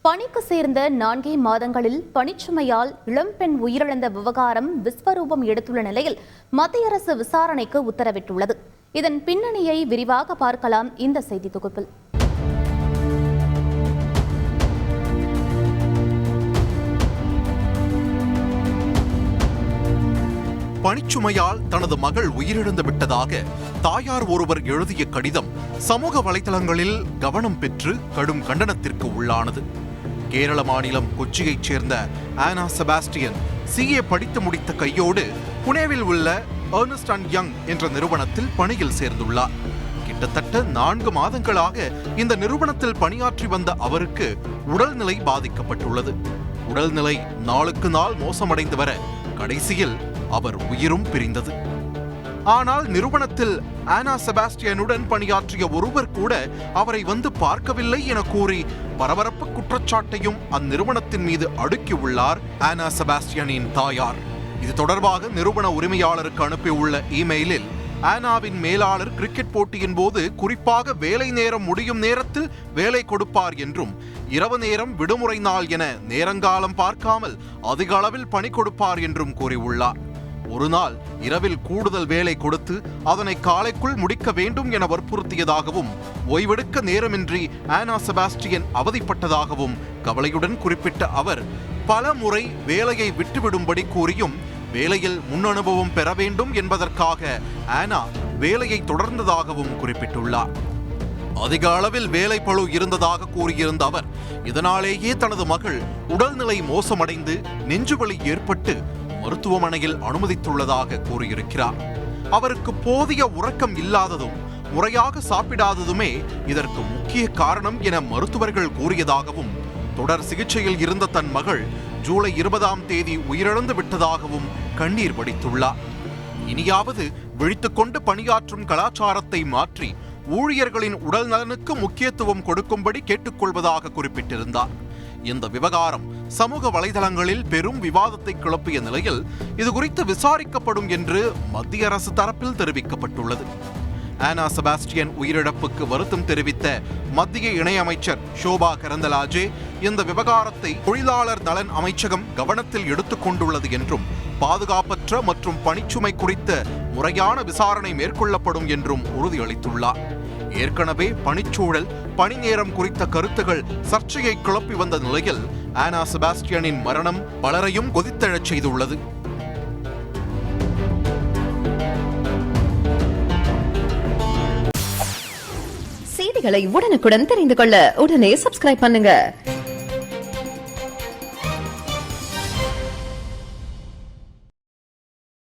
பணிக்கு சேர்ந்த 4 மாதங்களில் பணிச்சுமையால் இளம்பெண் உயிரிழந்த விவகாரம் விஸ்வரூபம் எடுத்துள்ள நிலையில் மத்திய அரசு விசாரணைக்கு உத்தரவிட்டுள்ளது. இதன் பின்னணியை விரிவாக பார்க்கலாம் இந்த செய்தி தொகுப்பில். பணிச்சுமையால் தனது மகள் உயிரிழந்து விட்டதாக தாயார் ஒருவர் எழுதிய கடிதம் சமூக வலைதளங்களில் கவனம் பெற்று கடும் கண்டனத்திற்கு உள்ளானது. கேரள மாநிலம் கொச்சியைச் சேர்ந்த ஆனா செபாஸ்டியன் CA படித்து முடித்த கையோடு புனேவில் உள்ள ஏர்னஸ்ட் அண்ட் யங் என்ற நிறுவனத்தில் பணியில் சேர்ந்துள்ளார். கிட்டத்தட்ட 4 மாதங்களாக இந்த நிறுவனத்தில் பணியாற்றி வந்த அவருக்கு உடல்நிலை பாதிக்கப்பட்டுள்ளது. உடல்நிலை நாளுக்கு நாள் மோசமடைந்து வர கடைசியில் அவர் உயிரும் பிரிந்தது. ஆனால் நிறுவனத்தில் ஆனா செபாஸ்டியனுடன் பணியாற்றிய ஒருவர் கூட அவரை வந்து பார்க்கவில்லை என கூறி பரபரப்பு குற்றச்சாட்டையும் அந்நிறுவனத்தின் மீது அடுக்கியுள்ளார் ஆனா செபாஸ்டியனின் தாயார். இது தொடர்பாக நிறுவன உரிமையாளருக்கு அனுப்பியுள்ள இமெயிலில் ஆனாவின் மேலாளர் கிரிக்கெட் போட்டியின் போது குறிப்பாக வேலை நேரம் முடியும் நேரத்தில் வேலை கொடுப்பார் என்றும் இரவு நேரம் விடுமுறை நாள் என நேரங்காலம் பார்க்காமல் அதிக அளவில் பணி கொடுப்பார் என்றும் கூறியுள்ளார். ஒரு நாள் இரவில் கூடுதல் வேலை கொடுத்து அதனை காலைக்குள் முடிக்க வேண்டும் என வற்புறுத்தியதாகவும் ஓய்வெடுக்க நேரமின்றி ஆனா செபாஸ்டியன் அவதிப்பட்டதாகவும் கவலையுடன் குறிப்பிட்ட அவர் பல முறை வேலையை விட்டுவிடும்படி கூறியும் வேலையில் முன் அனுபவம் பெற வேண்டும் என்பதற்காக ஆனா வேலையை தொடர்ந்ததாகவும் குறிப்பிட்டுள்ளார். அதிக அளவில் வேலை பளு இருந்ததாக கூறியிருந்த அவர் இதனாலேயே தனது மகள் உடல்நிலை மோசமடைந்து நெஞ்சுவலி ஏற்பட்டு மருத்துவமனையில் அனுமதித்துள்ளதாக கூறியிருக்கிறார். அவருக்கு போதிய உறக்கம் இல்லாததும் முறையாக சாப்பிடாததுமே இதற்கு முக்கிய காரணம் என மருத்துவர்கள் கூறியதாகவும் தொடர் சிகிச்சையில் இருந்த தன் மகள் ஜூலை 20ஆம் தேதி உயிரிழந்து விட்டதாகவும் கண்ணீர் வடித்துள்ளார். இனியாவது விழித்துக்கொண்டு பணியாற்றும் கலாச்சாரத்தை மாற்றி ஊழியர்களின் உடல் நலனுக்கு முக்கியத்துவம் கொடுக்கும்படி கேட்டுக்கொள்வதாக குறிப்பிட்டிருந்தார். இந்த விவகாரம் சமூக வலைதளங்களில் பெரும் விவாதத்தை கிளப்பிய நிலையில் இதுகுறித்து விசாரிக்கப்படும் என்று மத்திய அரசு தரப்பில் தெரிவிக்கப்பட்டுள்ளது. ஆனா செபாஸ்டியன் உயிரிழப்புக்கு வருத்தம் தெரிவித்த மத்திய இணையமைச்சர் ஷோபா கரந்தலாஜே இந்த விவகாரத்தை தொழிலாளர் நலன் அமைச்சகம் கவனத்தில் எடுத்துக் கொண்டுள்ளது என்றும் பாதுகாப்பற்ற மற்றும் பணிச்சுமை குறித்த முறையான விசாரணை மேற்கொள்ளப்படும் என்றும் உறுதியளித்துள்ளார். ஏற்கனவே பணிச்சூழல் பணி நேரம் குறித்த கருத்துகள் சர்ச்சையை கிளப்பி வந்த நிலையில் ஆனா செபாஸ்டியனின் மரணம் பலரையும் கொதித்தெழச் செய்துள்ளது. செய்திகளை உடனுக்குடன் தெரிந்து கொள்ள உடனே சப்ஸ்கிரைப் பண்ணுங்க.